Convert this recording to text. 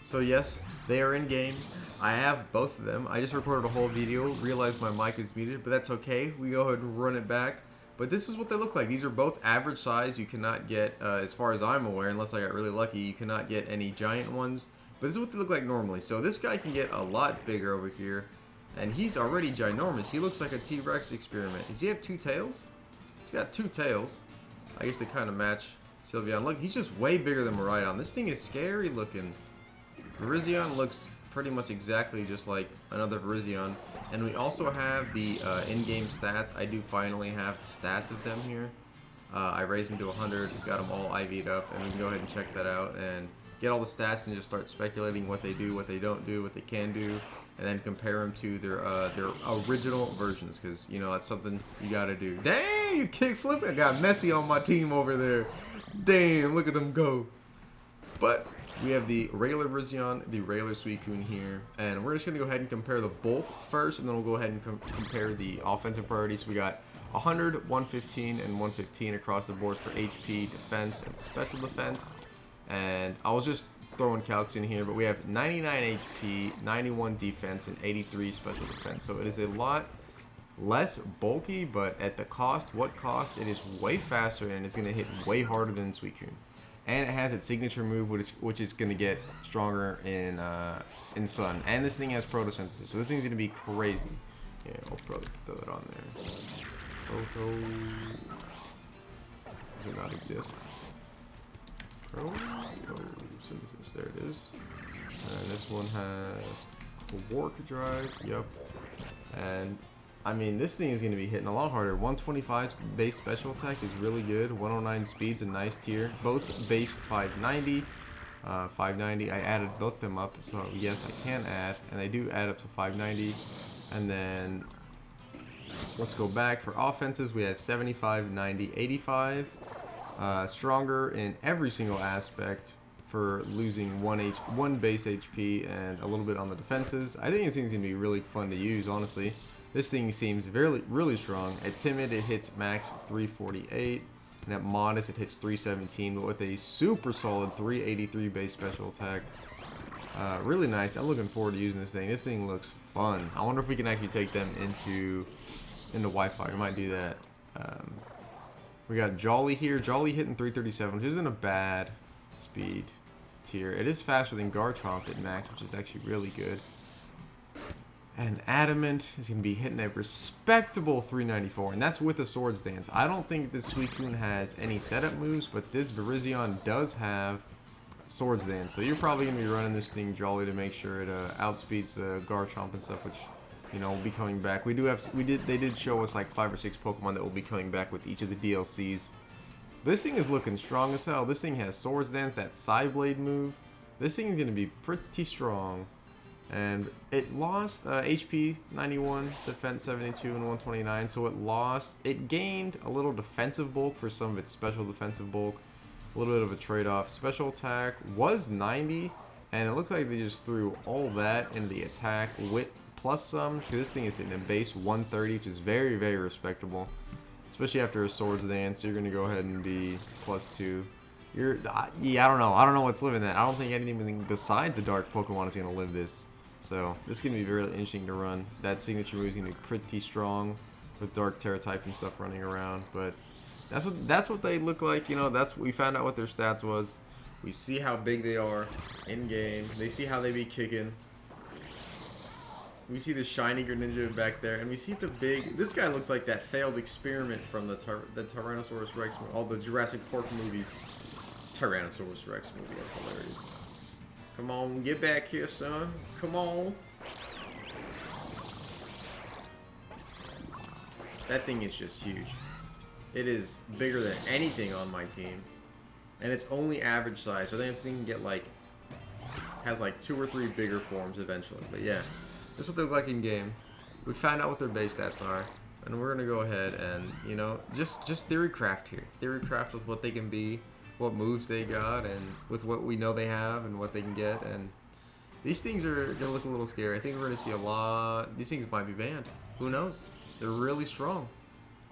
So yes, they are in game. I have both of them. I just recorded a whole video, realized my mic is muted, but that's okay. We go ahead and run it back. But this is what they look like. These are both average size. You cannot get, as far as I'm aware, unless I got really lucky, you cannot get any giant ones. But this is what they look like normally. So this guy can get a lot bigger over here. And he's already ginormous. He looks like a T-Rex experiment. Does he have two tails? He's got two tails. I guess they kind of match Sylveon. Look, he's just way bigger than Miraidon. This thing is scary looking. Virizion looks pretty much exactly just like another Virizion. And we also have the in-game stats. I do finally have the stats of them here. I raised them to 100, got them all IV'd up, and we can go ahead and check that out and get all the stats and just start speculating what they do, what they don't do, what they can do, and then compare them to their original versions, because, you know, that's something you got to do. Dang, you kick flipping. I got Messi on my team over there. Damn, look at them go. But we have the regular Virizion, the regular Suicune here, and we're just going to go ahead and compare the bulk first, and then we'll go ahead and compare the offensive priorities. We got 100, 115, and 115 across the board for HP, defense, and special defense. And I was just throwing calcs in here, but we have 99 HP, 91 defense, and 83 special defense. So it is a lot less bulky, but at the cost, what cost? It is way faster, and it's going to hit way harder than Suicune. And it has its signature move, which is going to get stronger in Sun. And this thing has photosynthesis, so this thing's going to be crazy. Yeah, I'll probably throw that on there. Does it not exist? Photosynthesis, there it is. And this one has Quark Drive, yep. And I mean, this thing is going to be hitting a lot harder. 125's base special attack is really good. 109 speed's a nice tier. Both base 590. 590, I added both them up, so yes, I can add. And they do add up to 590. And then, let's go back. For offenses, we have 75, 90, 85. Stronger in every single aspect for losing one base HP and a little bit on the defenses. I think this thing's going to be really fun to use, honestly. This thing seems really strong. At Timid, it hits max 348. And at Modest, it hits 317. But with a super solid 383 base special attack. Really nice. I'm looking forward to using this thing. This thing looks fun. I wonder if we can actually take them into Wi-Fi. We might do that. We got Jolly here. Jolly hitting 337, which isn't a bad speed tier. It is faster than Garchomp at max, which is actually really good. And Adamant is going to be hitting a respectable 394, and that's with a Swords Dance. I don't think this Suicune has any setup moves, but this Virizion does have Swords Dance. So you're probably going to be running this thing Jolly to make sure it outspeeds the Garchomp and stuff, which, you know, will be coming back. They did show us like 5 or 6 Pokemon that will be coming back with each of the DLCs. This thing is looking strong as hell. This thing has Swords Dance, that Psyblade move. This thing is going to be pretty strong. And it lost HP 91, defense 72, and 129. So it gained a little defensive bulk for some of its special defensive bulk. A little bit of a trade-off. Special attack was 90, and it looked like they just threw all that into the attack with plus some. Because this thing is hitting a base 130, which is very respectable. Especially after a Swords Dance, you're going to go ahead and be +2. Yeah, I don't know. I don't know what's living that. I don't think anything besides a dark Pokemon is going to live this. So this is going to be very interesting to run. That signature move is going to be pretty strong with Dark Terra type and stuff running around. But that's what they look like. You know, we found out what their stats was. We see how big they are in game. They see how they be kicking. We see the shiny Greninja back there, and we see the big. This guy looks like that failed experiment from the Tyrannosaurus Rex, all the Jurassic Park movies. Tyrannosaurus Rex movie. That's hilarious. Come on, get back here, son. Come on. That thing is just huge. It is bigger than anything on my team. And it's only average size, so I think it can get like, has like 2 or 3 bigger forms eventually. But yeah, this is what they look like in game. We found out what their base stats are. And we're going to go ahead and, you know, just theory craft here. Theory craft with what they can be. What moves they got, and with what we know they have and what they can get. And these things are gonna look a little scary. I think we're gonna see a lot. These things might be banned. Who knows? They're really strong.